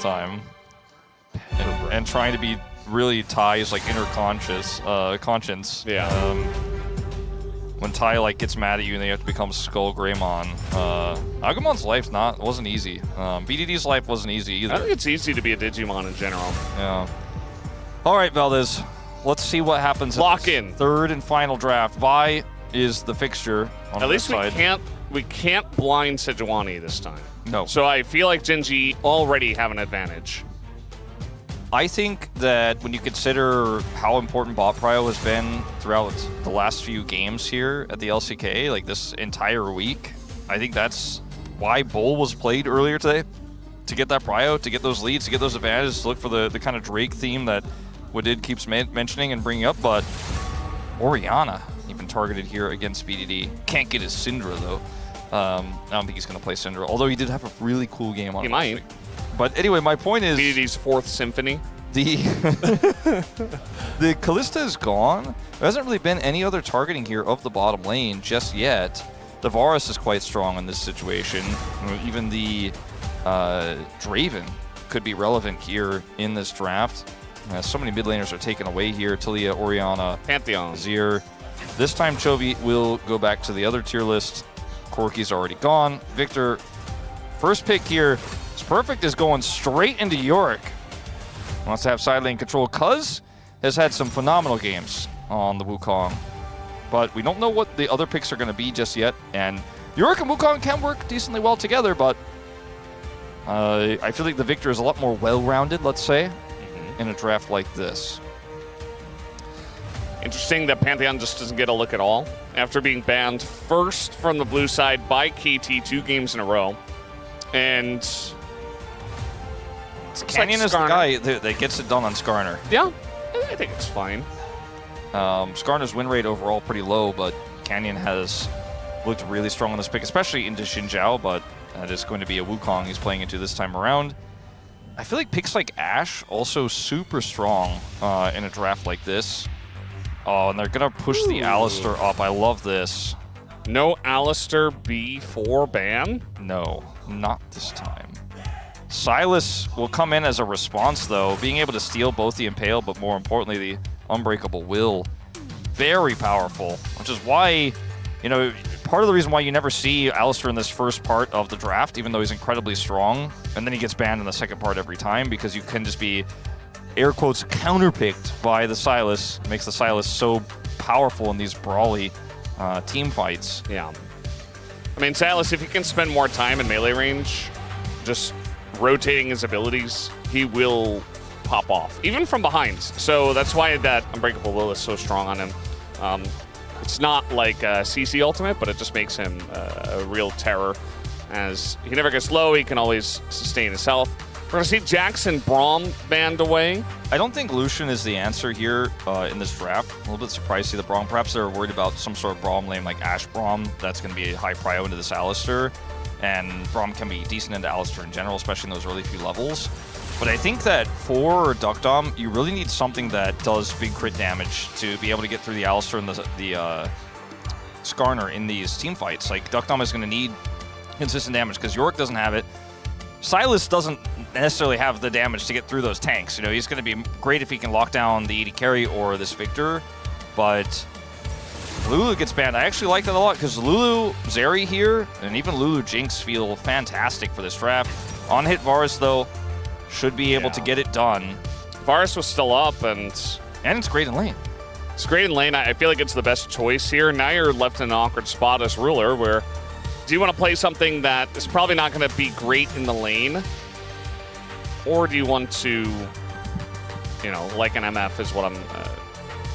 time. And trying to be really Ty's like inner conscience. Yeah. When Ty like gets mad at you and they have to become Skull Greymon. Agumon's life wasn't easy. BDD's life wasn't easy either. I think it's easy to be a Digimon in general. Yeah. All right, Valdez. Let's see what happens. Lock in. Third and final draft. Vi is the fixture on At least side. we can't blind Sejuani this time. No. So I feel like Gen.G already have an advantage. I think that when you consider how important bot prio has been throughout the last few games here at the LCK, like this entire week, I think that's why Bull was played earlier today. To get that prio, to get those leads, to get those advantages, to look for the kind of Drake theme that Wadid keeps mentioning and bringing up, but Orianna even targeted here against BDD. Can't get his Syndra though. I don't think he's going to play Syndra, although he did have a really cool game on it. He might. But anyway, my point is... BDD's 4th Symphony. The Callista is gone. There hasn't really been any other targeting here of the bottom lane just yet. The Varus is quite strong in this situation. Even the Draven could be relevant here in this draft. So many mid laners are taken away here. Talia, Orianna, Pantheon, Azir. This time Chovy will go back to the other tier list. Corki's already gone. Victor, first pick here. Perfect is going straight into Yorick. Wants to have side lane control. Cuz has had some phenomenal games on the Wukong. But we don't know what the other picks are going to be just yet. And Yorick and Wukong can work decently well together, but I feel like the Victor is a lot more well-rounded, let's say, in a draft like this. Interesting that Pantheon just doesn't get a look at all after being banned first from the blue side by KT 2 games in a row. And... Canyon is the guy that gets it done on Skarner. Yeah, I think it's fine. Skarner's win rate overall pretty low, but Canyon has looked really strong on this pick, especially into Xinjiao, but that is going to be a Wukong he's playing into this time around. I feel like picks like Ashe also super strong in a draft like this. Oh, and they're going to push the Alistar up. I love this. No Alistar B4 ban? No, not this time. Sylas will come in as a response, though, being able to steal both the Impale, but more importantly, the Unbreakable Will. Very powerful, which is why, you know, part of the reason why you never see Alistar in this first part of the draft, even though he's incredibly strong, and then he gets banned in the second part every time, because you can just be, air quotes, counterpicked by the Sylas. Makes the Sylas so powerful in these brawly team fights. Yeah. I mean, Sylas, if he can spend more time in melee range, just rotating his abilities, he will pop off, even from behind. So that's why that Unbreakable Will is so strong on him. It's not like a CC ultimate, but it just makes him a real terror. As he never gets low, he can always sustain his health. We're going to see Jackson Braum banned away. I don't think Lucian is the answer here in this draft. A little bit surprised to see the Braum. Perhaps they're worried about some sort of Braum lane like Ashe Braum. That's going to be a high prio into this Alistar. And Braum can be decent into Alistar in general, especially in those early few levels. But I think that for Duck Dom, you really need something that does big crit damage to be able to get through the Alistar and the Skarner in these team fights. Like, Duck Dom is going to need consistent damage because Yorick doesn't have it. Sylas doesn't necessarily have the damage to get through those tanks. You know, he's going to be great if he can lock down the AD carry or this Victor, but Lulu gets banned. I actually like that a lot because Lulu, Zeri here, and even Lulu Jinx feel fantastic for this draft. On-hit Varus, though, should be able to get it done. Varus was still up, and it's great in lane. It's great in lane. I feel like it's the best choice here. Now you're left in an awkward spot as Ruler, where do you want to play something that is probably not going to be great in the lane? Or do you want to, you know, like an MF is what I'm...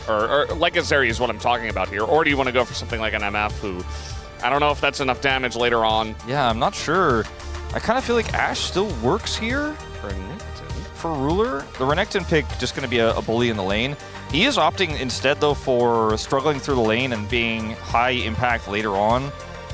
or like a Zeri is what I'm talking about here. Or do you want to go for something like an MF who... I don't know if that's enough damage later on. Yeah, I'm not sure. I kind of feel like Ashe still works here for Ruler. The Renekton pick just going to be a bully in the lane. He is opting instead, though, for struggling through the lane and being high impact later on,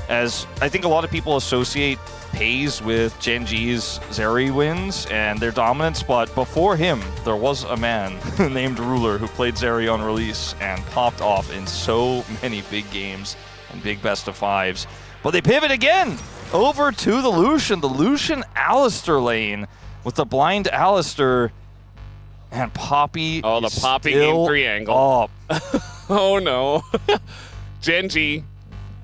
as I think a lot of people associate Pays with Gen.G's Zeri wins and their dominance, but before him, there was a man named Ruler who played Zeri on release and popped off in so many big games and big best of fives. But they pivot again over to the Lucian Alistar lane. with the blind Alistair. And Poppy. Oh, the Poppy game 3 angle. Oh no. Gen.G.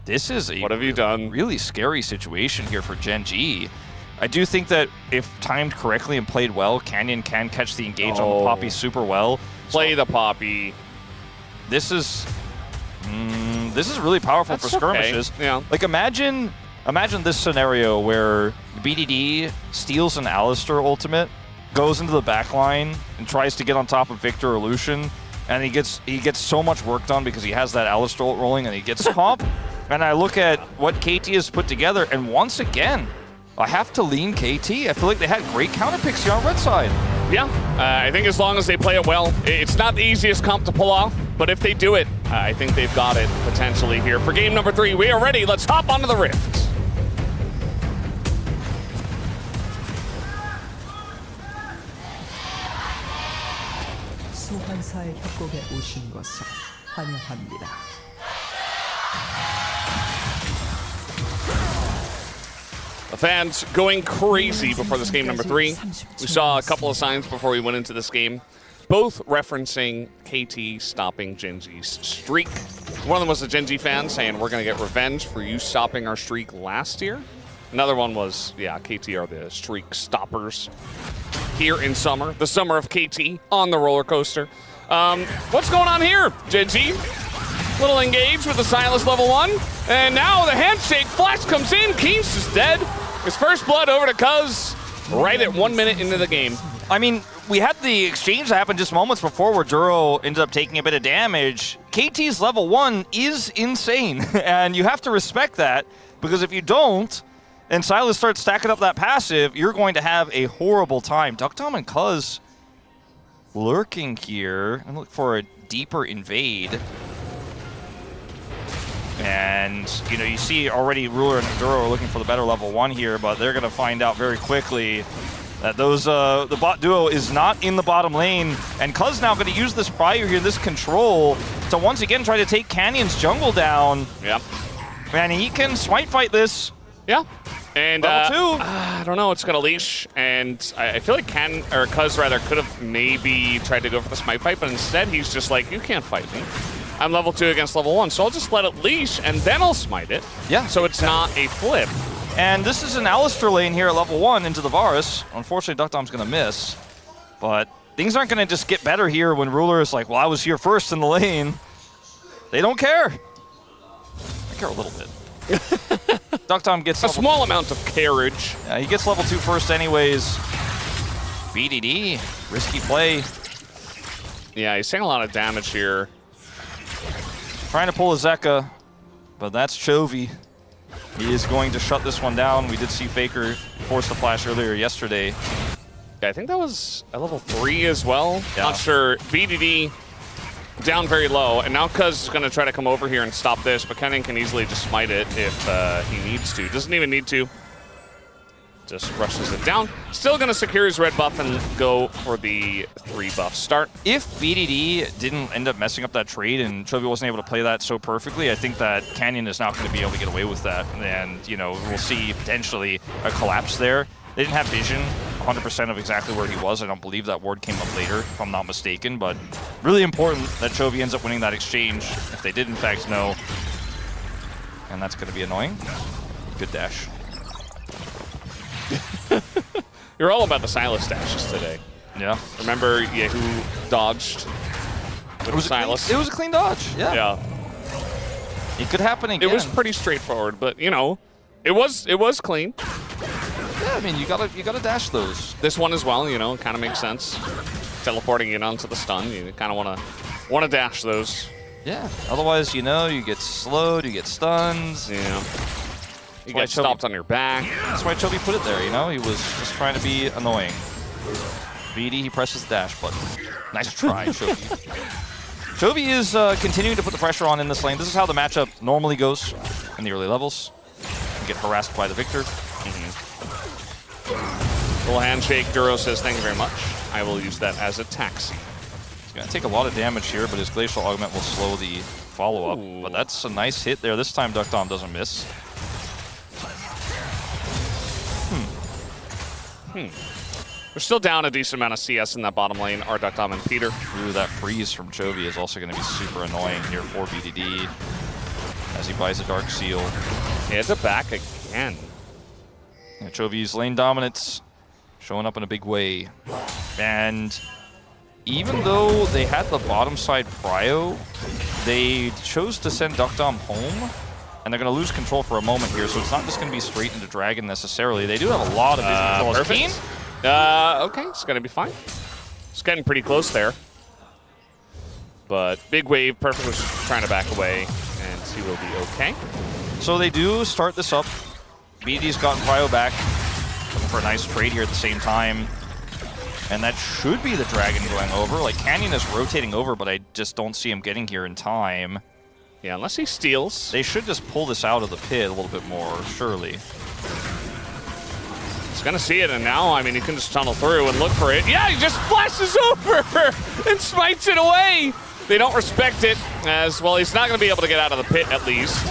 This is a what have you done? Really scary situation here for Gen.G. I do think that if timed correctly and played well, Canyon can catch the engage on the Poppy super well. Play the Poppy. This is really powerful for skirmishes. Okay. Yeah. Like imagine this scenario where BDD steals an Alistair ultimate, goes into the back line and tries to get on top of Victor or Lucian, and he gets so much work done because he has that Alistair ult rolling and he gets comp. And I look at what KT has put together, and once again, I have to lean KT. I feel like they had great counter picks here on red side. Yeah, I think as long as they play it well, it's not the easiest comp to pull off, but if they do it, I think they've got it potentially here. For game number 3, we are ready. Let's hop onto the Rift. 소환사의 협곡에 오신 것을 환영합니다. The fans going crazy before this game number 3. We saw a couple of signs before we went into this game, both referencing KT stopping Gen.G's streak. One of them was a Gen.G fan saying, we're going to get revenge for you stopping our streak last year. Another one was, yeah, KT are the streak stoppers here in summer, the summer of KT on the roller coaster. What's going on here, Gen.G? Little engage with the Silas level 1, and now the handshake flash comes in. Keen's is dead. His first blood over to Cuz right at 1 minute into the game. I mean, we had the exchange that happened just moments before where Duro ended up taking a bit of damage. KT's level 1 is insane, and you have to respect that, because if you don't, and Silas starts stacking up that passive, you're going to have a horrible time. Duckdom and Cuz lurking here. I'm looking for a deeper invade. And, you know, you see already Ruler and Duro are looking for the better level 1 here, but they're going to find out very quickly that the bot duo is not in the bottom lane. And Cuz now going to use this prior here, this control, to once again try to take Canyon's jungle down. Yep. And he can smite fight this. Yeah. And level 2. I don't know, it's got a leash, and I feel like Cuz rather could have maybe tried to go for the smite fight, but instead he's just like, you can't fight me. I'm level 2 against level 1, so I'll just let it leash, and then I'll smite it. Yeah. So it's not a flip. And this is an Alistair lane here at level 1 into the Varus. Unfortunately, Duckdom's going to miss. But things aren't going to just get better here when Ruler is like, well, I was here first in the lane. They don't care. They care a little bit. Duckdom gets a small amount of carriage. Yeah, he gets level 2 first anyways. BDD, risky play. Yeah, he's taking a lot of damage here. Trying to pull a Zeka, but that's Chovy. He is going to shut this one down. We did see Faker force the flash earlier yesterday. Yeah, I think that was a level 3 as well. Yeah. Not sure. BDD down very low, and now Cuz is going to try to come over here and stop this, but Kenyon can easily just smite it if he needs to. Doesn't even need to. Just rushes it down. Still going to secure his red buff and go for the 3 buff start. If BDD didn't end up messing up that trade and Chovy wasn't able to play that so perfectly, I think that Canyon is not going to be able to get away with that. And, you know, we'll see potentially a collapse there. They didn't have vision 100% of exactly where he was. I don't believe that ward came up later, if I'm not mistaken. But really important that Chovy ends up winning that exchange, if they did in fact know. And that's going to be annoying. Good dash. You're all about the Silas dashes today. Yeah. Remember who dodged with Silas? It was a clean dodge, yeah. Yeah. It could happen again. It was pretty straightforward, but, you know, it was clean. Yeah, I mean, you gotta dash those. This one as well, you know, kind of makes sense. Teleporting in onto the stun, you kind of wanna dash those. Yeah. Otherwise, you know, you get slowed, you get stunned. Yeah. You get stopped on your back. That's why Chovy put it there, you know? He was just trying to be annoying. BD, he presses the dash button. Nice try, Chovy. Chovy is continuing to put the pressure on in this lane. This is how the matchup normally goes in the early levels. You get harassed by the Victor. Little handshake. Duro says, thank you very much. I will use that as a taxi. He's going to take a lot of damage here, but his Glacial Augment will slow the follow-up. But that's a nice hit there. This time, Duckdom doesn't miss. We're still down a decent amount of CS in that bottom lane. Ardukdom and Peter. Ooh, that freeze from Chovy is also going to be super annoying here for BDD as he buys a Dark Seal. He had to back again. Yeah, Chovy's lane dominance showing up in a big way. And even though they had the bottom side prio, they chose to send Duckdom home. And they're going to lose control for a moment here, so it's not just going to be straight into Dragon necessarily. They do have a lot of vision control. Perfect. Okay, it's going to be fine. It's getting pretty close there. But big wave, Perfect was trying to back away, and he will be okay. So they do start this up. BD's gotten Prio back. Looking for a nice trade here at the same time. And that should be the Dragon going over. Like, Canyon is rotating over, but I just don't see him getting here in time. Yeah, unless he steals. They should just pull this out of the pit a little bit more, surely. He's going to see it, and now, I mean, he can just tunnel through and look for it. Yeah, he just flashes over and smites it away. They don't respect it, as well, he's not going to be able to get out of the pit, at least.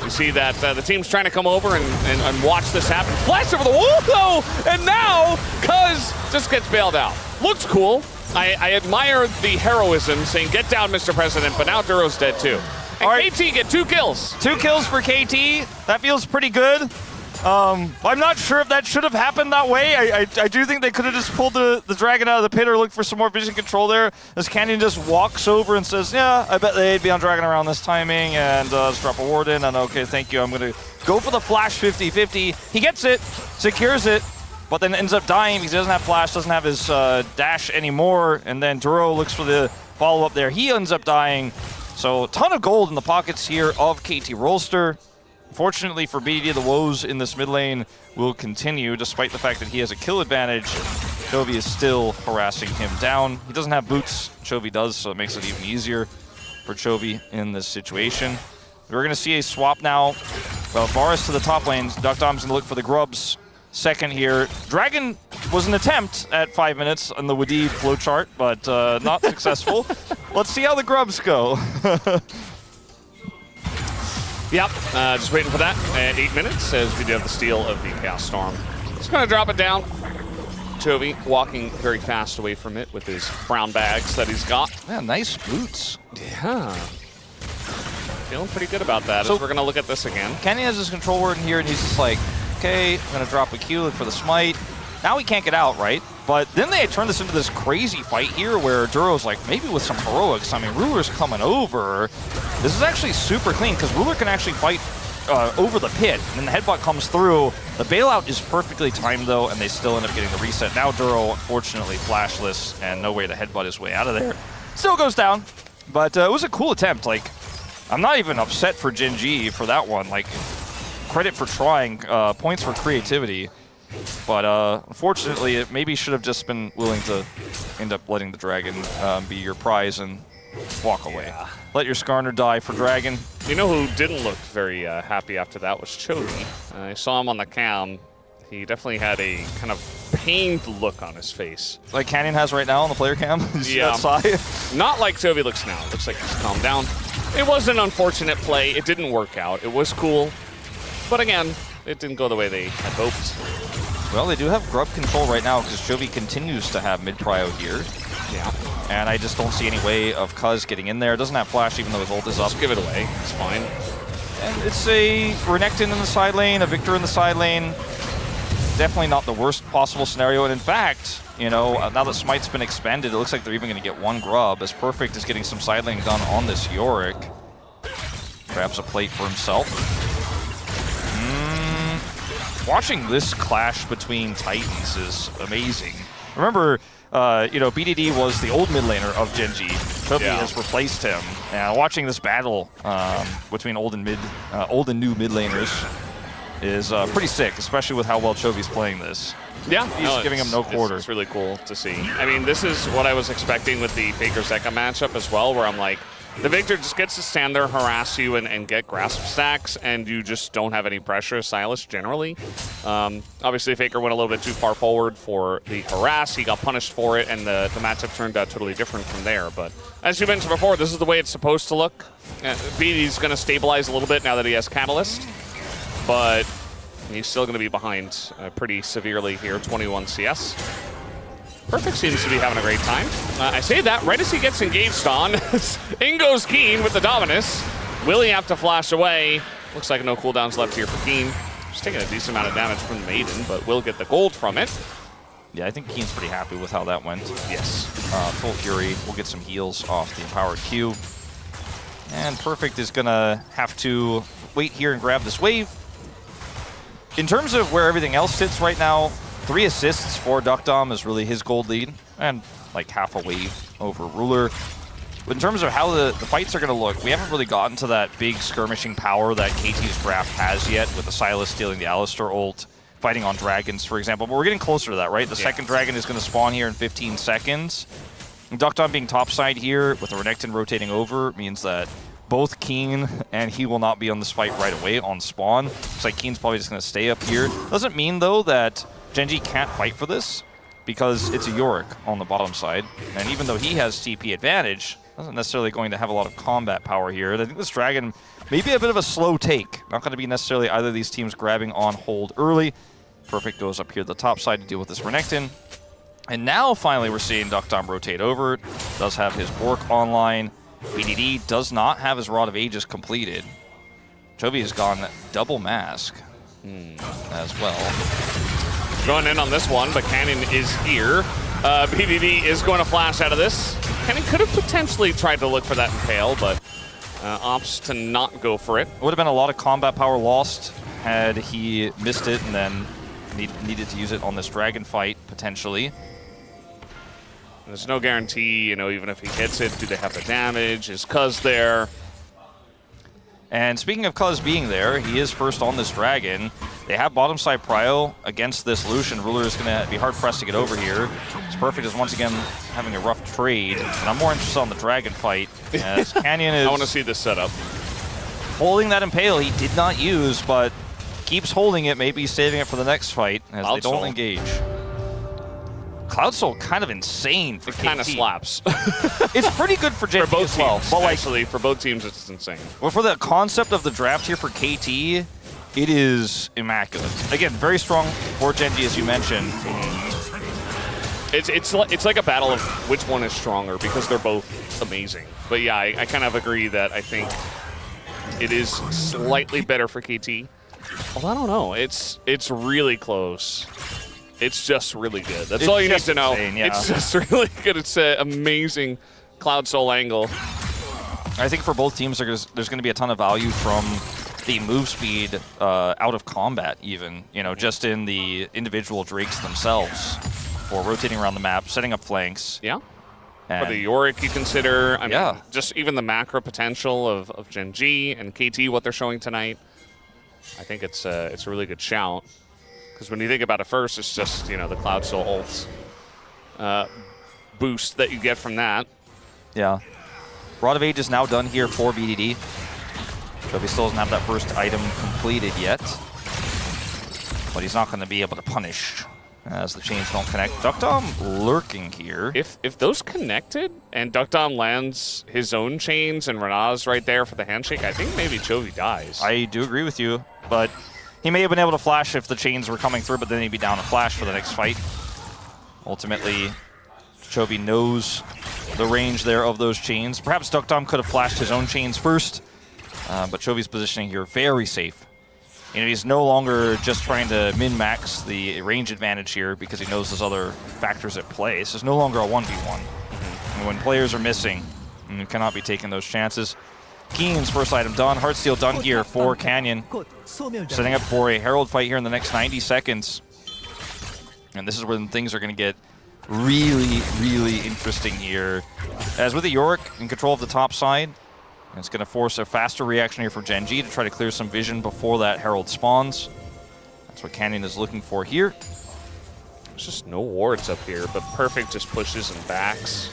You see that the team's trying to come over and watch this happen. Flash over the wall, though, and now Cuz just gets bailed out. Looks cool. I admire the heroism, saying, get down, Mr. President, but now Duro's dead, too. And right. KT get 2 kills. 2 kills for KT. That feels pretty good. I'm not sure if that should have happened that way. I do think they could have just pulled the Dragon out of the pit or looked for some more vision control there. As Canyon just walks over and says, yeah, I bet they'd be on Dragon around this timing, and just drop a ward in, and okay, thank you. I'm going to go for the flash 50-50. He gets it, secures it, but then ends up dying because he doesn't have flash, doesn't have his dash anymore, and then Duro looks for the follow-up there. He ends up dying. So a ton of gold in the pockets here of KT ROLSTER. Fortunately for BD, the woes in this mid lane will continue, despite the fact that he has a kill advantage. Chovy is still harassing him down. He doesn't have boots, Chovy does, so it makes it even easier for Chovy in this situation. We're going to see a swap now. Varus to the top lane. Duckdom's going to look for the grubs. Second here. Dragon was an attempt at 5 minutes on the Wadid flowchart, but not successful. Let's see how the grubs go. Yep, just waiting for that at 8 minutes as we do have the steal of the Chaos Storm. Just going to drop it down. Chovy walking very fast away from it with his brown bags that he's got. Yeah, nice boots. Yeah. Feeling pretty good about that, So as we're going to look at this again. Kenny has his control word in here, and he's just like, okay, I'm going to drop a Q, look for the smite. Now he can't get out, right? But then they turn this into this crazy fight here where Duro's like, maybe with some heroics. I mean, Ruler's coming over. This is actually super clean because Ruler can actually fight over the pit. And then the headbutt comes through. The bailout is perfectly timed, though, and they still end up getting the reset. Now Duro, unfortunately, flashless and no way to headbutt his way out of there. Still goes down, but it was a cool attempt. Like, I'm not even upset for Gen.G for that one. Like, credit for trying, points for creativity. But unfortunately, it maybe should have just been willing to end up letting the Dragon be your prize and walk away. Yeah. Let your Skarner die for Dragon. You know who didn't look very happy after that was Chovy. I saw him on the cam. He definitely had a kind of pained look on his face. Like Canyon has right now on the player cam. Yeah. Outside. Not like Chovy looks now. Looks like he's calmed down. It was an unfortunate play. It didn't work out. It was cool. But again, it didn't go the way they had hoped. Well, they do have grub control right now because Chovy continues to have mid-prio here. Yeah. And I just don't see any way of Cuz getting in there. Doesn't have flash even though his ult is up. Just give it away. It's fine. And it's a Renekton in the side lane, a Victor in the side lane. Definitely not the worst possible scenario. And in fact, you know, now that Smite's been expanded, it looks like they're even going to get one grub as Perfect is getting some side lane done on this Yorick. Grabs a plate for himself. Watching this clash between Titans is amazing. Remember, you know, BDD was the old mid laner of Gen.G. Chovy has replaced him. And watching this battle between old and new mid laners is pretty sick, especially with how well Chovy's playing this. Yeah, He's giving him no quarter. It's really cool to see. I mean, this is what I was expecting with the Faker Zeka matchup as well, where I'm like, the Victor just gets to stand there, harass you, and get grasp stacks, and you just don't have any pressure, Silas, generally. Obviously, Faker went a little bit too far forward for the harass. He got punished for it, and the matchup turned out totally different from there. But as you mentioned before, this is the way it's supposed to look. BD's going to stabilize a little bit now that he has Catalyst, but he's still going to be behind pretty severely here, 21 CS. Perfect seems to be having a great time. I say that right as he gets engaged on. In goes Keen with the Dominus. Will he have to flash away? Looks like no cooldowns left here for Keen. Just taking a decent amount of damage from the Maiden, but will get the gold from it. Yeah, I think Keen's pretty happy with how that went. Yes. Full Fury will get some heals off the Empowered Q. And Perfect is going to have to wait here and grab this wave. In terms of where everything else sits right now, 3 assists for Duckdom is really his gold lead, and like half a wave over Ruler. But in terms of how the fights are going to look, we haven't really gotten to that big skirmishing power that KT's draft has yet, with the Sylas stealing the Alistar ult, fighting on dragons, for example. But we're getting closer to that, right? The second dragon is going to spawn here in 15 seconds. And Duckdom being topside here, with the Renekton rotating over, means that both Keen and he will not be on this fight right away on spawn. Looks like Keen's probably just going to stay up here. Doesn't mean, though, that Gen.G can't fight for this, because it's a Yorick on the bottom side. And even though he has TP advantage, isn't necessarily going to have a lot of combat power here. I think this dragon may be a bit of a slow take. Not going to be necessarily either of these teams grabbing on hold early. Perfect goes up here to the top side to deal with this Renekton. And now, finally, we're seeing Duckdom rotate over. Does have his Bork online. BDD does not have his Rod of Ages completed. Chovy has gone double mask as well. Going in on this one, but Cannon is here. BDD is going to flash out of this. Cannon could have potentially tried to look for that Impale, but opts to not go for it. Would have been a lot of combat power lost had he missed it and then needed to use it on this dragon fight, potentially. There's no guarantee, you know, even if he hits it, do they have the damage? Is Cuz there? And speaking of Cuz being there, he is first on this dragon. They have bottom side prio against this Lucian. Ruler is going to be hard-pressed to get over here. It's Perfect is once again having a rough trade. And I'm more interested on the dragon fight, as Canyon is... I want to see this setup. Holding that Impale he did not use, but keeps holding it, maybe saving it for the next fight, as they don't engage. Cloud Soul kind of insane for KT. It kind of slaps. It's pretty good for Gen.G both as well. teams, But like, actually, for both teams, it's insane. well, for the concept of the draft here for KT, it is immaculate. Again, very strong for Gen.G, as you mentioned. It's like a battle of which one is stronger, because they're both amazing. But yeah, I kind of agree that I think it is slightly better for KT. Well, I don't know. It's really close. It's just really good. That's all you need to know. Insane, yeah. It's just really good. It's an amazing Cloud Soul angle. I think for both teams, there's going to be a ton of value from the move speed out of combat, even, you know, just in the individual Drakes themselves, for rotating around the map, setting up flanks. Yeah. And For the Yorick, you consider, I mean, yeah, just even the macro potential of Gen.G and KT, what they're showing tonight. I think it's a really good shout. Because when you think about it first, it's just, you know, the Cloud Soul ult boost that you get from that. Yeah. Rod of Age is now done here for BDD. Chovy still doesn't have that first item completed yet. But he's not going to be able to punish as the chains don't connect. Duckdom lurking here. If those connected and Duckdom lands his own chains and Renaz right there for the handshake, I think maybe Chovy dies. I do agree with you, but he may have been able to flash if the chains were coming through, but then he'd be down a flash for the next fight. Ultimately, Chovy knows the range there of those chains. Perhaps Duckdom could have flashed his own chains first, but Chovy's positioning here very safe. You know, he's no longer just trying to min-max the range advantage here because he knows there's other factors at play. This is no longer a 1v1. And when players are missing, you cannot be taking those chances. Keen's first item done. Heartsteel done here for Canyon. Setting up for a Herald fight here in the next 90 seconds. And this is when things are going to get really, really interesting here. As with the Yorick in control of the top side, it's going to force a faster reaction here for Gen.G to try to clear some vision before that Herald spawns. That's what Canyon is looking for here. There's just no wards up here, but Perfect just pushes and backs.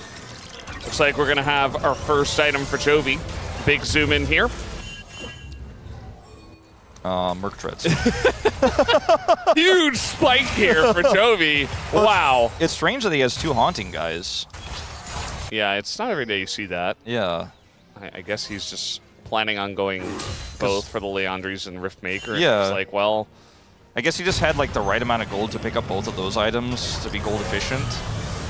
Looks like we're going to have our first item for Chovy. Big zoom in here. Merc Treads. Huge spike here for Chovy. Wow. It's strange that he has 2 Haunting guys. Yeah, it's not every day you see that. Yeah. I guess he's just planning on going both for the Leandries and Riftmaker. Yeah. It's like, well, I guess he just had like the right amount of gold to pick up both of those items to be gold efficient.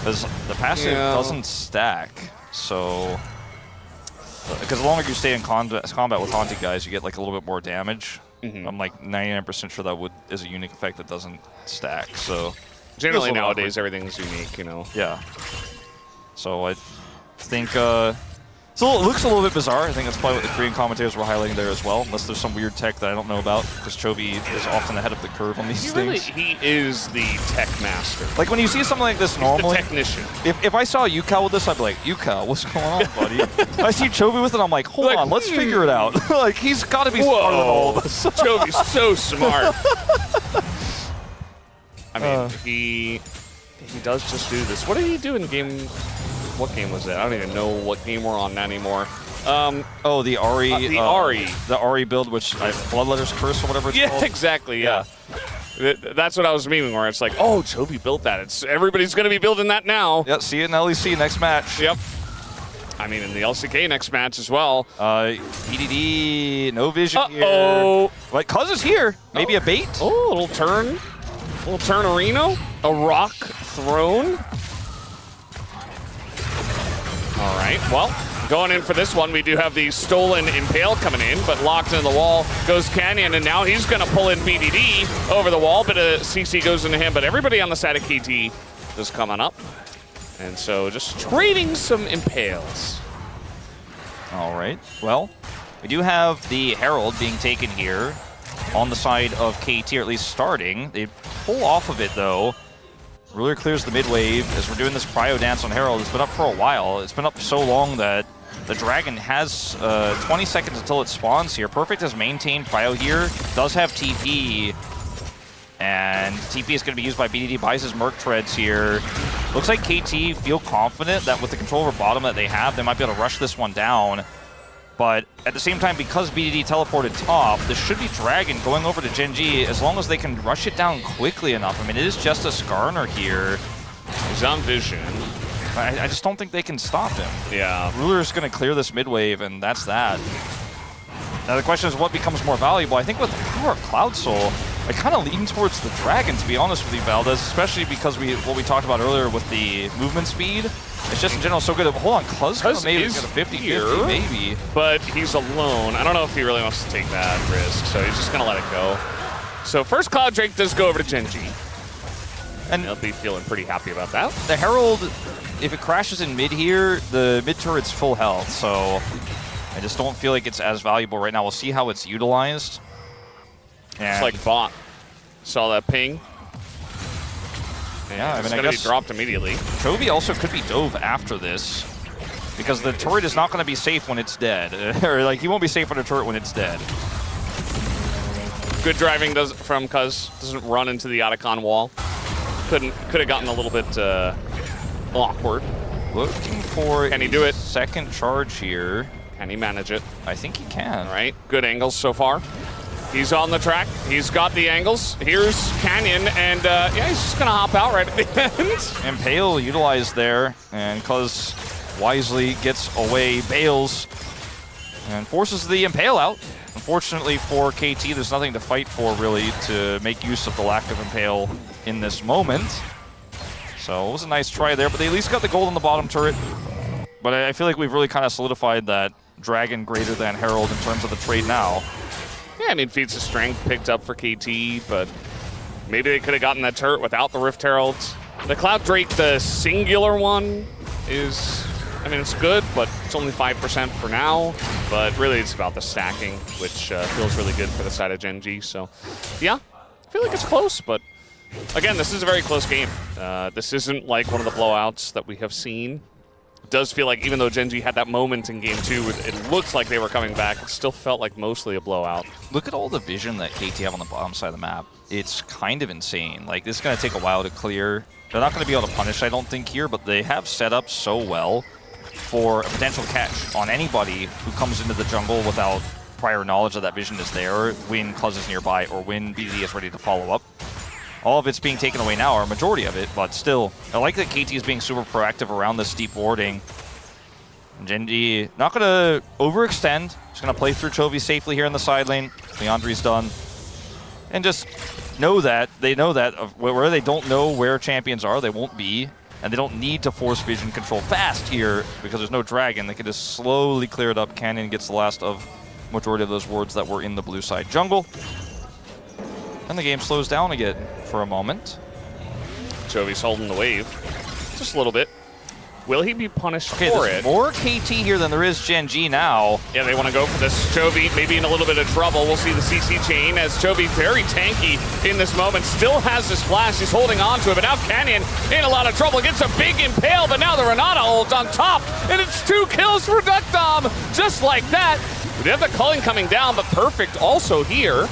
Because the passive doesn't stack, so... Because the longer you stay in combat with Haunted guys, you get like a little bit more damage. I'm like 99% sure that is a unique effect that doesn't stack, so... Generally nowadays, everything's unique, you know? Yeah. So I think... So it looks a little bit bizarre. I think that's probably what the Korean commentators were highlighting there as well, unless there's some weird tech that I don't know about, because Chovy is often ahead of the curve on these things. He is the tech master. Like when you see something like this normally, the technician. If I saw Yukao with this, I'd be like, Yukao, what's going on, buddy? I see Chovy with it, I'm like, hold on, let's figure it out. Like, he's got to be smarter than all of us. Chovy's so smart. I mean, he does just do this. What did he do in game? What game was it? I don't even know what game we're on anymore. Oh, the Ahri. The Ahri build, which Bloodletter's Curse or whatever it's called. Yeah, exactly. Yeah. That's what I was memeing, where it's like, oh, Chovy built that. Everybody's going to be building that now. Yeah, see it in LEC next match. Yep. I mean, in the LCK next match as well. PDD, no vision here. Uh-oh. Like, Cuz is here. Maybe a bait. Oh, a little turn. A little turn-arino. A rock thrown. All right, well, going in for this one, we do have the stolen Impale coming in, but locked into the wall goes Canyon, and now he's going to pull in BDD over the wall, but CC goes into him, but everybody on the side of KT is coming up. And so just trading some Impales. All right, well, we do have the Herald being taken here on the side of KT, or at least starting. They pull off of it, though. Ruler clears the mid wave as we're doing this Prio dance on Herald. It's been up for a while. It's been up so long that the Dragon has 20 seconds until it spawns here. Perfect has maintained Prio here. Does have TP. And TP is going to be used by BDD. Buys his Merc Treads here. Looks like KT feel confident that with the control over bottom that they have, they might be able to rush this one down. But at the same time, because BDD teleported top, this should be Dragon going over to Gen.G as long as they can rush it down quickly enough. I mean, it is just a Skarner here. He's on vision. I just don't think they can stop him. Yeah. Ruler's going to clear this mid wave, and that's that. Now the question is what becomes more valuable. I think with the power of Cloud Soul, I kind of lean towards the Dragon, to be honest with you, Valdez, especially because what we talked about earlier with the movement speed. It's just in general so good. Hold on, Cuz maybe get a 50-50, maybe. But he's alone. I don't know if he really wants to take that risk, so he's just going to let it go. So first Cloud Drake does go over to Gen.G. And he'll be feeling pretty happy about that. The Herald, if it crashes in mid here, the mid turret's full health, so I just don't feel like it's as valuable right now. We'll see how it's utilized. And it's like bot. Saw that ping. Yeah, I mean, it's going to be dropped immediately. Chovy also could be dove after this, because the turret is not going to be safe when it's dead. Or like, he won't be safe on a turret when it's dead. Good driving from Cuz. Doesn't run into the Otacon wall. Could have gotten a little bit awkward. Looking for Can he do it? Second charge here. Can he manage it? I think he can. All right, good angles so far. He's on the track. He's got the angles. Here's Canyon, and yeah, he's just gonna hop out right at the end. Impale utilized there, and Cuz wisely gets away, bails, and forces the Impale out. Unfortunately for KT, there's nothing to fight for really to make use of the lack of Impale in this moment. So it was a nice try there, but they at least got the gold on the bottom turret. But I feel like we've really kind of solidified that Dragon greater than Herald in terms of the trade now. Yeah, I mean, feats of strength picked up for KT, but maybe they could have gotten that turret without the Rift Heralds. The Cloud Drake, the singular one, is, I mean, it's good, but it's only 5% for now. But really, it's about the stacking, which feels really good for the side of Gen.G. So, yeah, I feel like it's close, but again, this is a very close game. This isn't like one of the blowouts that we have seen. It does feel like even though Gen.G had that moment in Game 2, it looks like they were coming back. It still felt like mostly a blowout. Look at all the vision that KT have on the bottom side of the map. It's kind of insane. Like, this is going to take a while to clear. They're not going to be able to punish, I don't think, here, but they have set up so well for a potential catch on anybody who comes into the jungle without prior knowledge that that vision is there, when Cuz is nearby, or when BD is ready to follow up. All of it's being taken away now, or a majority of it, but still, I like that KT is being super proactive around this deep warding. Gen.G not going to overextend, just going to play through Chovy safely here in the side lane. Leandri's done. And just know that, they know that where they don't know where champions are, they won't be. and they don't need to force vision control fast here because there's no dragon. They can just slowly clear it up. Canyon gets the last of majority of those wards that were in the blue side jungle. And the game slows down again for a moment. Jovi's holding the wave just a little bit. Will he be punished for there's it? more KT here than there is Gen.G now. Yeah, they want to go for this. Jovi maybe in a little bit of trouble. We'll see the CC chain as Jovi very tanky in this moment. Still has this flash. He's holding on to it, but now Canyon in a lot of trouble. Gets a big impale, but now the Renata ult's on top, and it's 2 kills for Duckdom. Just like that. We have the culling coming down, but Perfect also here.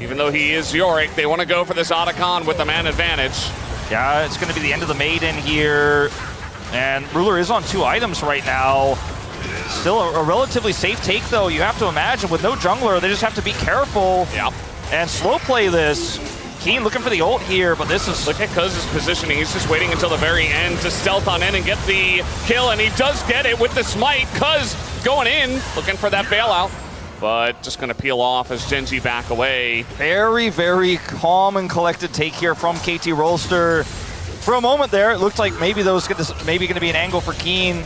Even though he is Yorick, they want to go for this Otacon with the man advantage. Yeah, it's going to be the end of the Maiden here. And Ruler is on 2 items right now. Still a relatively safe take, though. You have to imagine with no jungler, they just have to be careful. Yep. And slow play this. Keen looking for the ult here, but this is... Look at Cuz's positioning. He's just waiting until the very end to stealth on in and get the kill, and he does get it with the smite. Cuz going in, looking for that bailout, but just going to peel off as Gen.G back away. Very, very calm and collected take here from KT ROLSTER. For a moment there, it looked like maybe maybe going to be an angle for Keen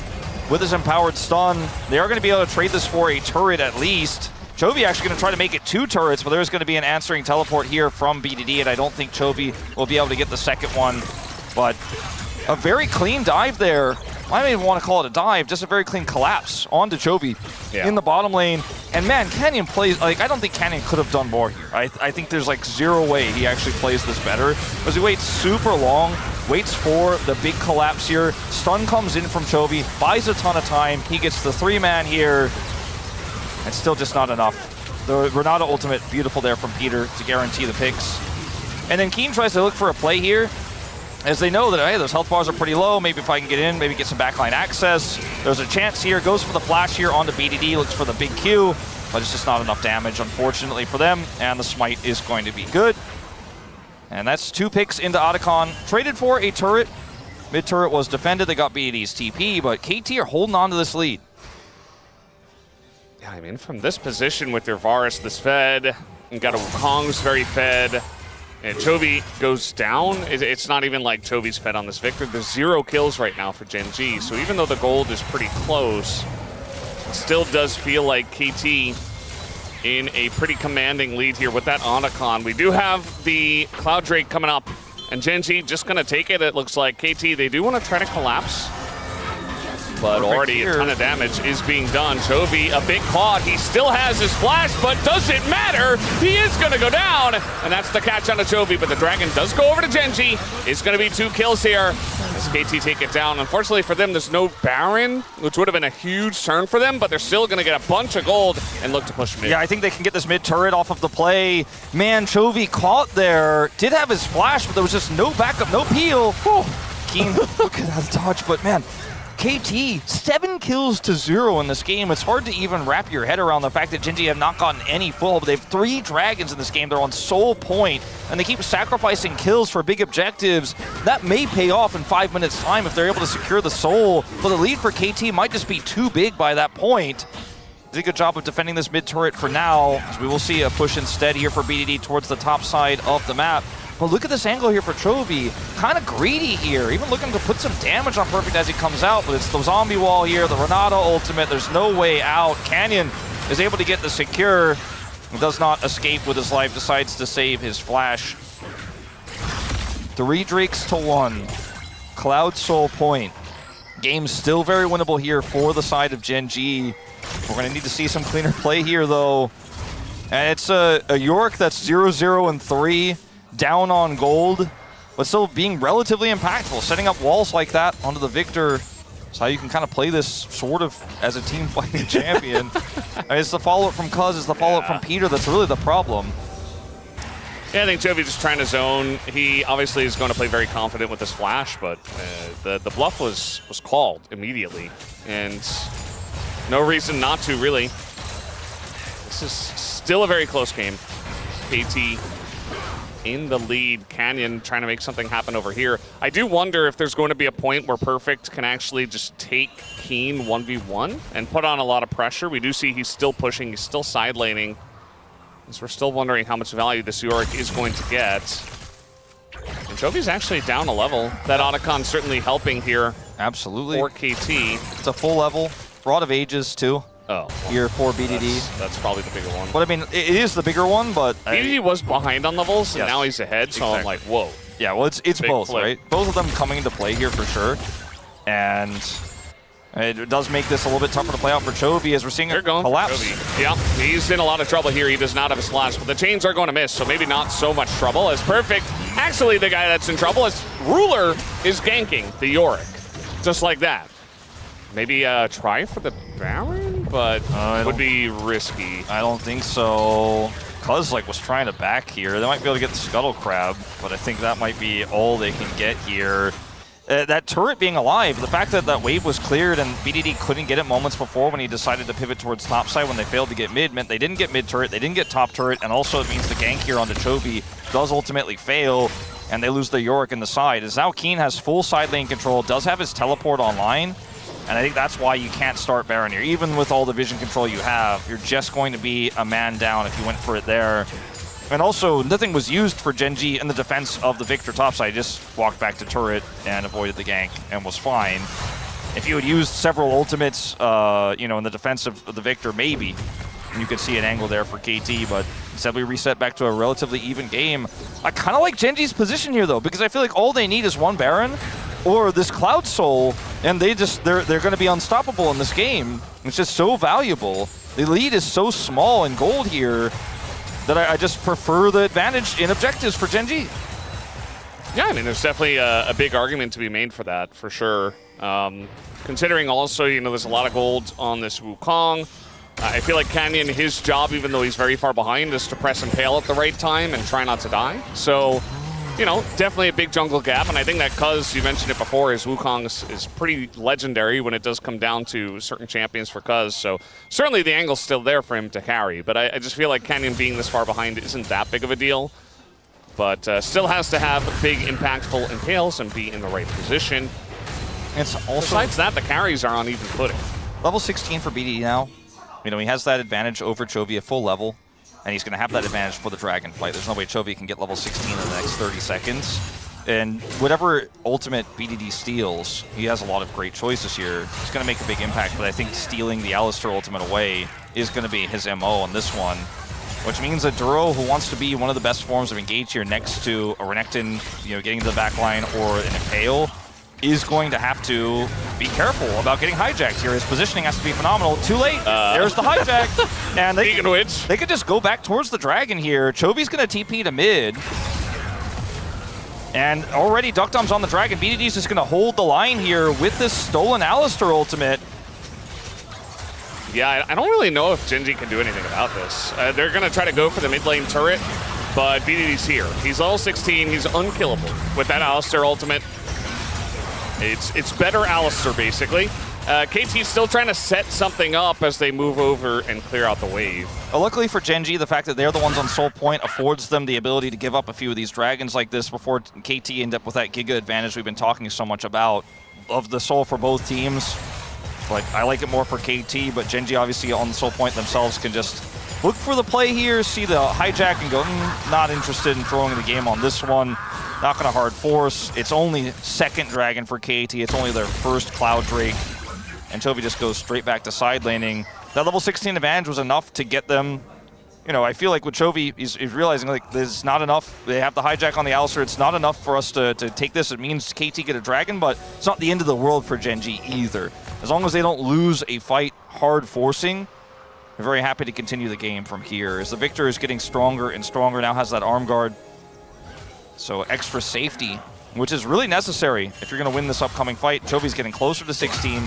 with his empowered stun. They are going to be able to trade this for a turret at least. Chovy actually going to try to make it 2 turrets, but there's going to be an answering teleport here from BDD, and I don't think Chovy will be able to get the second one. But a very clean dive there. I don't even want to call it a dive, just a very clean collapse onto Chovy in the bottom lane. And man, Canyon plays, like, I don't think Canyon could have done more here. I think there's like 0 way he actually plays this better, because he waits super long, waits for the big collapse here. Stun comes in from Chovy, buys a ton of time. He gets the 3-man here. It's still just not enough. The Renata ultimate, beautiful there from Peter to guarantee the picks. And then Keen tries to look for a play here, as they know that, hey, those health bars are pretty low. Maybe if I can get in, maybe get some backline access. There's a chance here. Goes for the flash here onto BDD, looks for the big Q, but it's just not enough damage, unfortunately, for them. And the smite is going to be good. And that's 2 picks into Otacon. Traded for a turret. Mid turret was defended. They got BDD's TP, but KT are holding on to this lead. Yeah, I mean, from this position with your Varus this fed, and got a Wukong's very fed, and Chovy goes down. It's not even like Chovy's fed on this Victor. There's 0 kills right now for Gen.G, so even though the gold is pretty close, it still does feel like KT in a pretty commanding lead here with that Otacon. We do have the Cloud Drake coming up, and Gen.G just going to take it. It looks like KT, they do want to try to collapse, but already a ton of damage is being done. Chovy a bit caught. He still has his flash, but does it matter? He is going to go down, and that's the catch on the Chovy, but the Dragon does go over to Gen.G. It's going to be 2 kills here as KT take it down. Unfortunately for them, there's no Baron, which would have been a huge turn for them, but they're still going to get a bunch of gold and look to push mid. Yeah, I think they can get this mid turret off of the play. Man, Chovy caught there. Did have his flash, but there was just no backup, no peel. Whew. Keen, look at that dodge, but man, KT, 7 kills to 0 in this game. It's hard to even wrap your head around the fact that Gen.G have not gotten any full, but they have 3 dragons in this game. They're on soul point, and they keep sacrificing kills for big objectives. That may pay off in 5 minutes' time if they're able to secure the soul, but the lead for KT might just be too big by that point. Did a good job of defending this mid turret for now, as we will see a push instead here for BDD towards the top side of the map. But look at this angle here for Chovy. Kind of greedy here, even looking to put some damage on Perfect as he comes out, but it's the zombie wall here, the Renata ultimate, there's no way out. Canyon is able to get the secure, he does not escape with his life, decides to save his flash. 3 Drakes to 1, Cloud Soul point. Game's still very winnable here for the side of Gen.G. We're gonna need to see some cleaner play here though. And it's a Yorick that's 0-0-3. Down on gold, but still being relatively impactful. Setting up walls like that onto the Victor is how you can kind of play this sort of as a team fighting champion. I mean, it's the follow-up from Cuz, it's the follow-up from Peter that's really the problem. Yeah, I think Chovy just trying to zone. He obviously is going to play very confident with his flash, but the bluff was called immediately, and no reason not to, really. This is still a very close game. KT in the lead. Canyon trying to make something happen over here. I do wonder if there's going to be a point where Perfect can actually just take Keen 1v1 and put on a lot of pressure. We do see he's still pushing, he's still side laning. So we're still wondering how much value this Yorick is going to get. And Jovi's actually down a level. That Otacon certainly helping here Absolutely. for KT. It's a full level. Rod of Ages, too. Oh. Here for BDD. That's probably the bigger one. But I mean, it is the bigger one, but... BDD was behind on levels, and Yes. now he's ahead, so I'm like, whoa. Yeah, well, it's both, flip. right? Both of them coming into play here for sure. And it does make this a little bit tougher to play out for Chovy as we're seeing They're it going collapse. Chovy. Yeah, he's in a lot of trouble here. He does not have a slash, but the chains are going to miss, so maybe not so much trouble. As Perfect, actually the guy that's in trouble, as Ruler is ganking the Yorick. Just like that. Maybe try for the Baron, but it would be risky. I don't think so. Cuz was trying to back here. They might be able to get the Scuttle Crab, but I think that might be all they can get here. That turret being alive, the fact that that wave was cleared and BDD couldn't get it moments before when he decided to pivot towards topside when they failed to get mid meant they didn't get mid turret, they didn't get top turret, and also it means the gank here onto Chovy does ultimately fail, and they lose the Yorick in the side. As now Keen has full side lane control, does have his teleport online, and I think that's why you can't start Baron here. Even with all the vision control you have, you're just going to be a man down if you went for it there. And also, nothing was used for Gen.G in the defense of the Victor topside. Just walked back to turret and avoided the gank and was fine. If you had used several ultimates, in the defense of the Victor, maybe you could see an angle there for KT, but instead we reset back to a relatively even game. I kind of like Gen.G's position here, though, because I feel like all they need is one Baron or this Cloud Soul, and they're going to be unstoppable in this game. It's just so valuable. The lead is so small in gold here that I just prefer the advantage in objectives for Gen.G. Yeah, I mean, there's definitely a big argument to be made for that, for sure. Considering also, there's a lot of gold on this Wukong. I feel like Canyon, his job, even though he's very far behind, is to press and pale at the right time and try not to die. So, definitely a big jungle gap, and I think that Cuz, you mentioned it before, his Wukong is pretty legendary when it does come down to certain champions for Cuz, so certainly the angle's still there for him to carry, but I just feel like Canyon being this far behind isn't that big of a deal, but still has to have big, impactful impales and be in the right position. It's also, besides that, the carries are on even footing. level 16 for BDD now. He has that advantage over Chovy at full level. And he's going to have that advantage for the Dragon Flight. There's no way Chovy can get level 16 in the next 30 seconds. And whatever ultimate BDD steals, he has a lot of great choices here. He's going to make a big impact, but I think stealing the Alistar ultimate away is going to be his MO on this one. Which means that Duro, who wants to be one of the best forms of engage here next to a Renekton, getting to the backline, or an Impale, is going to have to be careful about getting hijacked here. His positioning has to be phenomenal. Too late. There's the hijack. And they could just go back towards the dragon here. Chovy's going to TP to mid. And already Duckdom's on the dragon. BDD's just going to hold the line here with this stolen Alistar ultimate. Yeah, I don't really know if Gen.G can do anything about this. They're going to try to go for the mid lane turret, but BDD's here. He's level 16. He's unkillable with that Alistar ultimate. It's better Alistar, basically. KT's still trying to set something up as they move over and clear out the wave. Well, luckily for Gen.G, the fact that they're the ones on Soul Point affords them the ability to give up a few of these dragons like this before KT end up with that Giga advantage we've been talking so much about of the Soul for both teams. I like it more for KT, but Gen.G obviously on the Soul Point themselves can just look for the play here, see the hijack, and go, not interested in throwing the game on this one. Not going to hard force. It's only second dragon for KT. It's only their first Cloud Drake. And Chovy just goes straight back to side laning. That level 16 advantage was enough to get them. I feel like with Chovy, he's realizing there's not enough. They have the hijack on the Alistar. It's not enough for us to take this. It means KT get a dragon, but it's not the end of the world for Gen.G either. As long as they don't lose a fight hard forcing, they're very happy to continue the game from here. As the Victor is getting stronger and stronger, now has that arm guard. So extra safety, which is really necessary if you're going to win this upcoming fight. Chovy's getting closer to 16.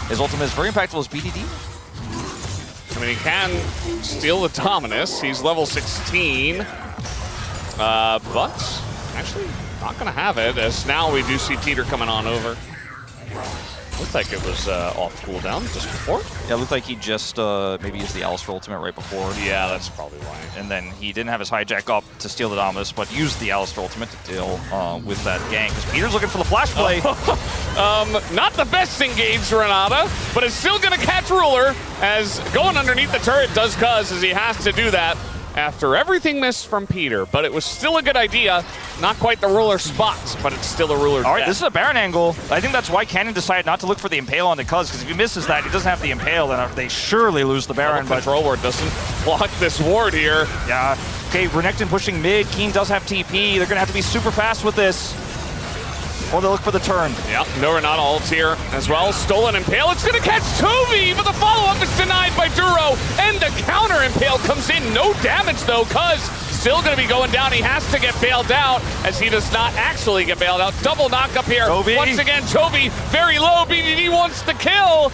His ultimate is very impactful as BDD. I mean, he can steal the Dominus. He's level 16. But actually not going to have it, as now we do see Peter coming on over. Looked like it was off cooldown just before. Yeah, it looked like he just maybe used the Alistar ultimate right before. Yeah, that's probably why. And then he didn't have his hijack up to steal the Dominus, but used the Alistar ultimate to deal with that gank. Because Peter's looking for the flash play. Not the best engaged Renata, but it's still going to catch Ruler, as going underneath the turret does Cuz, as he has to do that. after everything missed from Peter, but it was still a good idea. Not quite the ruler spots, but it's still a ruler. All right, death. this is a Baron angle. I think that's why Canyon decided not to look for the Impale on the Cuz, because if he misses that, he doesn't have the Impale, then they surely lose the Baron. But control ward doesn't block this ward here. Yeah. Okay, Renekton pushing mid. Keen does have TP. They're going to have to be super fast with this. Or they look for the turn. Yeah, no Renata ults here as well. Stolen Impale. It's going to catch Toby, but the follow-up is denied by Duro. And the counter Impale comes in. No damage, though, Cuz still going to be going down. He has to get bailed out, as he does not actually get bailed out. Double knock up here. Toby. Once again, Toby very low. BDD wants the kill.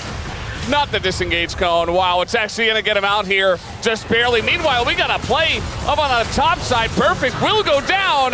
Not the disengage cone. Wow, it's actually going to get him out here just barely. Meanwhile, we got a play up on the top side. Perfect will go down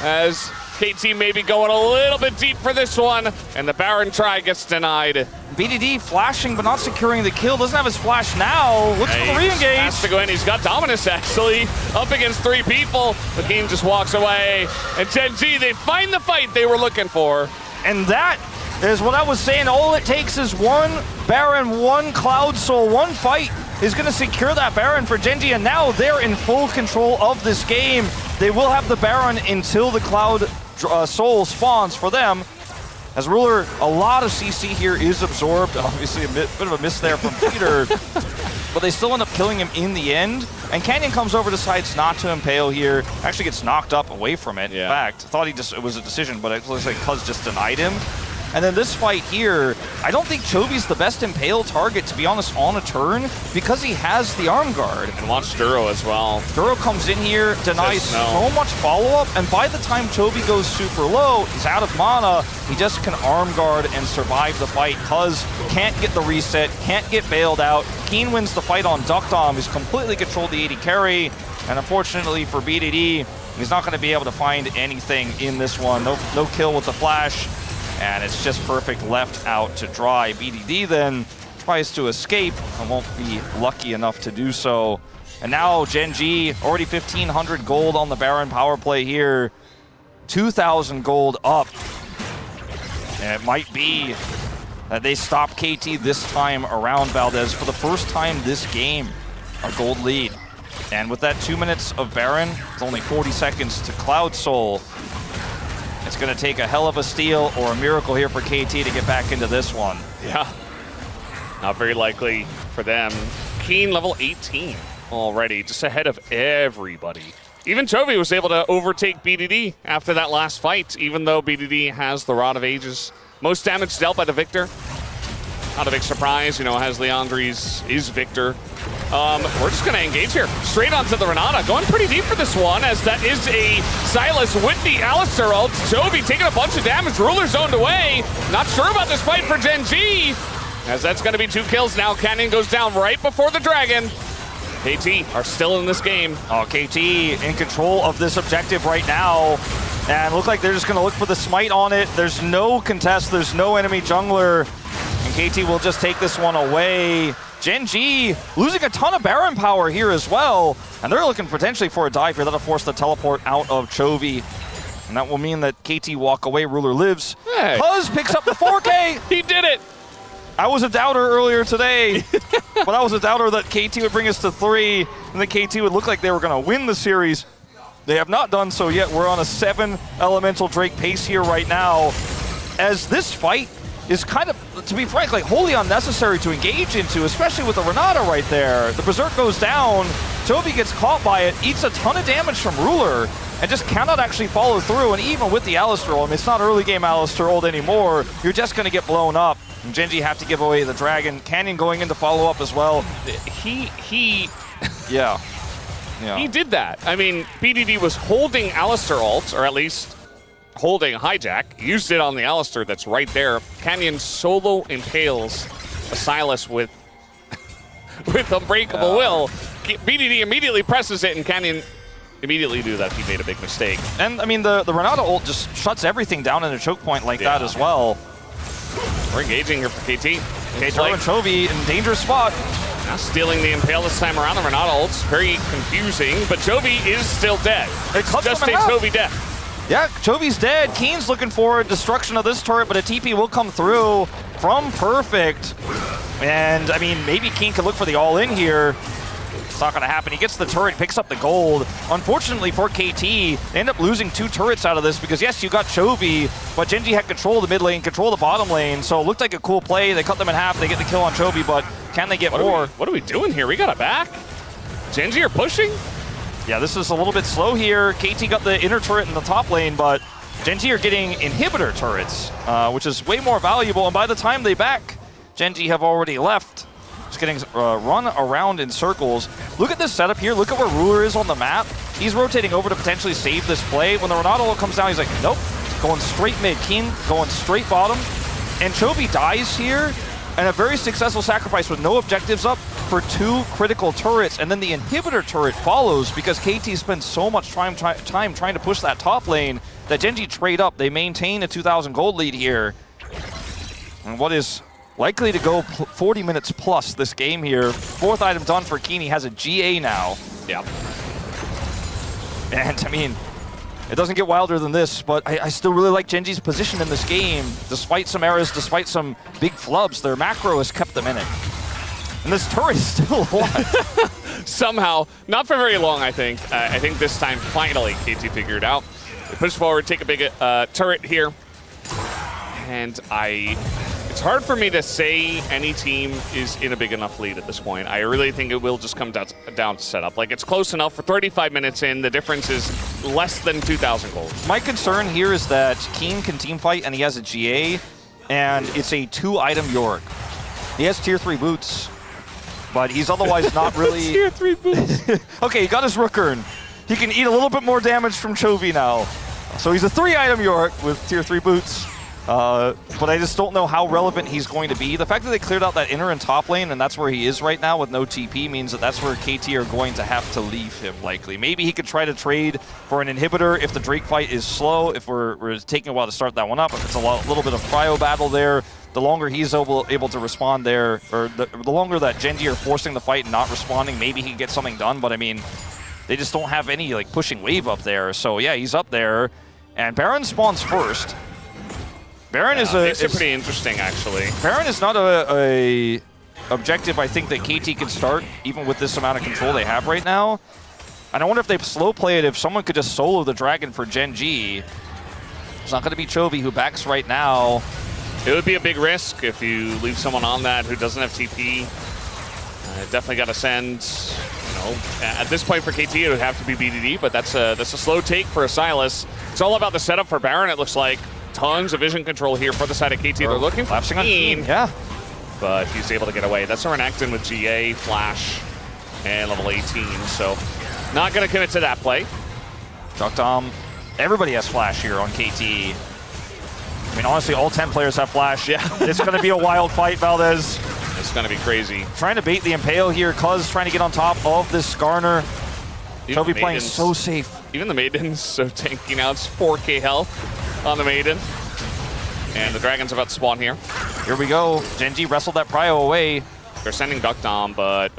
as KT may be going a little bit deep for this one, and the Baron try gets denied. BDD flashing but not securing the kill. Doesn't have his flash now. Looks for the re-engage. Has to go in. He's got Dominus actually up against 3 people. The King just walks away. And Gen.G, they find the fight they were looking for. And that is what I was saying. All it takes is one Baron, one Cloud Soul, one fight is going to secure that Baron for Gen.G, and now they're in full control of this game. They will have the Baron until the Cloud Soul spawns for them. As Ruler, a lot of CC here is absorbed. Obviously a bit of a miss there from Peter, but they still end up killing him in the end. And Canyon comes over, decides not to impale here. Actually gets knocked up away from it. Yeah. In fact, thought it was a decision, but it looks like Cuz just denied him. And then this fight here, I don't think Chovy's the best Impale target, to be honest, on a turn, because he has the arm guard. And wants Duro as well. Duro comes in here, denies no. so much follow-up, and by the time Chovy goes super low, he's out of mana, he just can arm guard and survive the fight. Cuz can't get the reset, can't get bailed out. Keen wins the fight on Duck Dom, who's completely controlled the AD carry, and unfortunately for BDD, he's not going to be able to find anything in this one. No kill with the flash. And it's just perfect left out to dry. BDD then tries to escape and won't be lucky enough to do so. And now Gen.G, already 1,500 gold on the Baron power play here. 2,000 gold up. And it might be that they stop KT this time around, Valdez, for the first time this game. A gold lead. And with that 2 minutes of Baron, it's only 40 seconds to Cloud Soul. It's going to take a hell of a steal or a miracle here for KT to get back into this one. Yeah, not very likely for them. Keen level 18 already, just ahead of everybody. Even Chovy was able to overtake BDD after that last fight, even though BDD has the Rod of Ages. Most damage dealt by the Victor. Not a big surprise, you know, has Leandri's is Victor. We're just going to engage here. Straight onto the Renata. Going pretty deep for this one, as that is a Silas with the Alistar ult. Chovy taking a bunch of damage. Ruler zoned away. Not sure about this fight for Gen.G, as that's going to be 2 kills now. Canyon goes down right before the Dragon. KT are still in this game. Oh, KT in control of this objective right now. And look like they're just going to look for the smite on it. There's no contest. There's no enemy jungler. And KT will just take this one away. Gen.G losing a ton of Baron power here as well. And they're looking potentially for a dive here. That'll force the teleport out of Chovy. And that will mean that KT walk away. Ruler lives. Hey. Cuz picks up the 4K. He did it. I was a doubter earlier today. But I was a doubter that KT would bring us to 3. And that KT would look like they were going to win the series. They have not done so yet. We're on a 7 Elemental Drake pace here right now. As this fight is kind of, to be frank, like wholly unnecessary to engage into, especially with the Renata right there. The Berserk goes down, Chovy gets caught by it, eats a ton of damage from Ruler, and just cannot actually follow through. And even with the Alistar ult, I mean, it's not early game Alistar ult anymore, you're just going to get blown up. And Gen.G have to give away the Dragon. Canyon going in to follow up as well. Yeah. He did that. I mean, BDD was holding Alistar ult, or at least holding Hijack, used it on the Alistar that's right there. Canyon solo impales a Silas with Unbreakable Will. BDD immediately presses it, and Canyon immediately knew that he made a big mistake. And I mean, the Renata ult just shuts everything down in a choke point like that as well. We're engaging here for KT. Okay, Duro and Chovy in dangerous spot. Now stealing the Impale this time around. The Renata ult's very confusing, but Chovy is still dead. It's just a Chovy death. Yeah, Chovy's dead. Keen's looking for destruction of this turret, but a TP will come through from Perfect. And, I mean, maybe Keen could look for the all-in here. It's not going to happen. He gets the turret, picks up the gold. Unfortunately for KT, they end up losing 2 turrets out of this because, yes, you got Chovy, but Gen.G had control of the mid lane, control of the bottom lane, so it looked like a cool play. They cut them in half. They get the kill on Chovy, but can they get more? What are we doing here? We got it back. Gen.G are pushing? Yeah, this is a little bit slow here. KT got the inner turret in the top lane, but Gen.G are getting inhibitor turrets, which is way more valuable, and by the time they back, Gen.G have already left. Just getting run around in circles. Look at this setup here. Look at where Ruler is on the map. He's rotating over to potentially save this play. When the Ronaldo ult comes down, he's like, nope. Going straight mid. Keen going straight bottom. And Chovy dies here. And a very successful sacrifice with no objectives up for 2 critical turrets. And then the inhibitor turret follows because KT spends so much time trying to push that top lane that Gen.G trade up. They maintain a 2,000 gold lead here. And what is likely to go 40 minutes plus this game here. 4th item done for Keen. He has a GA now. Yeah. And I mean, it doesn't get wilder than this, but I still really like Gen.G's position in this game. Despite some errors, despite some big flubs, their macro has kept them in it. And this turret is still alive. Somehow, not for very long, I think. I think this time, finally, KT figured it out. They push forward, take a big turret here. And it's hard for me to say any team is in a big enough lead at this point. I really think it will just come down to setup. Like, it's close enough for 35 minutes in. The difference is less than 2,000 gold. My concern here is that Keen can team fight and he has a GA, and it's a 2-item Yorick. He has tier 3 boots, but he's otherwise not really... Tier 3 boots. Okay, he got his Rookern. He can eat a little bit more damage from Chovy now. So he's a 3-item Yorick with tier 3 boots. But I just don't know how relevant he's going to be. The fact that they cleared out that inner and top lane, and that's where he is right now with no TP, means that that's where KT are going to have to leave him, likely. Maybe he could try to trade for an inhibitor if the Drake fight is slow, if we're taking a while to start that one up. If it's a little bit of cryo battle there, the longer he's able to respond there, or the longer that Gen.G are forcing the fight and not responding, maybe he can get something done. But I mean, they just don't have any like pushing wave up there. So yeah, he's up there, and Baron spawns first. Baron is pretty interesting, actually. Baron is not a objective I think that KT can start, even with this amount of control they have right now. And I wonder if they slow play it, if someone could just solo the dragon for Gen.G. It's not going to be Chovy who backs right now. It would be a big risk if you leave someone on that who doesn't have TP. Definitely got to send, at this point for KT it would have to be BDD, but that's a slow take for a Sylas. It's all about the setup for Baron, it looks like. Tons of vision control here for the side of KT. They're looking for Keen, yeah, but he's able to get away. That's Renekton with GA, Flash, and level 18. So not going to commit to that play. Dom, everybody has Flash here on KT. I mean, honestly, all 10 players have Flash. Yeah, it's going to be a wild fight, Valdez. It's going to be crazy. Trying to bait the Impale here. Cuz trying to get on top of this Skarner. Chovy playing so safe. Even the Maiden's so tanky now. It's 4k health on the Maiden. And the Dragon's about to spawn here. Here we go. Gen.G wrestled that prio away. They're sending Dom, but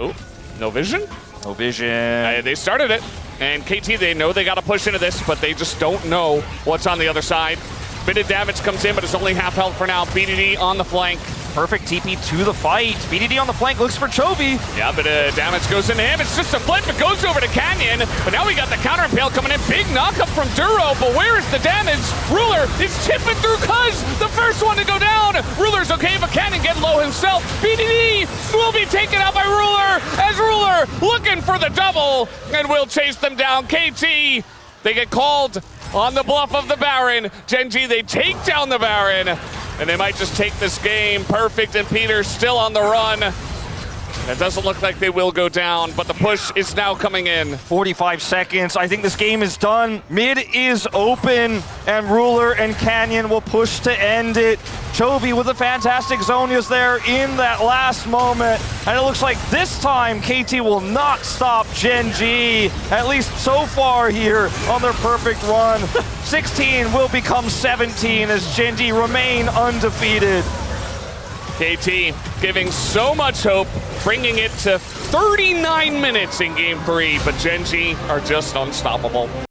no vision? No vision. They started it. And KT, they know they got to push into this, but they just don't know what's on the other side. Bit of damage comes in, but it's only half health for now. BDD on the flank. Perfect TP to the fight. BDD on the flank looks for Chovy. Yeah, but damage goes into him. It's just a flip. It goes over to Canyon. But now we got the counter impale coming in. Big knockup from Duro. But where is the damage? Ruler is chipping through Cuz. The first one to go down. Ruler's okay, but Canyon getting low himself. BDD will be taken out by Ruler as Ruler looking for the double and will chase them down. KT, they get called on the bluff of the Baron. Gen.G, they take down the Baron. And they might just take this game. Perfect and Peter still on the run. It doesn't look like they will go down, but the push is now coming in. 45 seconds. I think this game is done. Mid is open, and Ruler and Canyon will push to end it. Chovy with a fantastic Zonia's there in that last moment. And it looks like this time KT will not stop Gen.G, at least so far here on their perfect run. 16 will become 17 as Gen.G remain undefeated. KT giving so much hope, bringing it to 39 minutes in Game 3, but Gen.G are just unstoppable.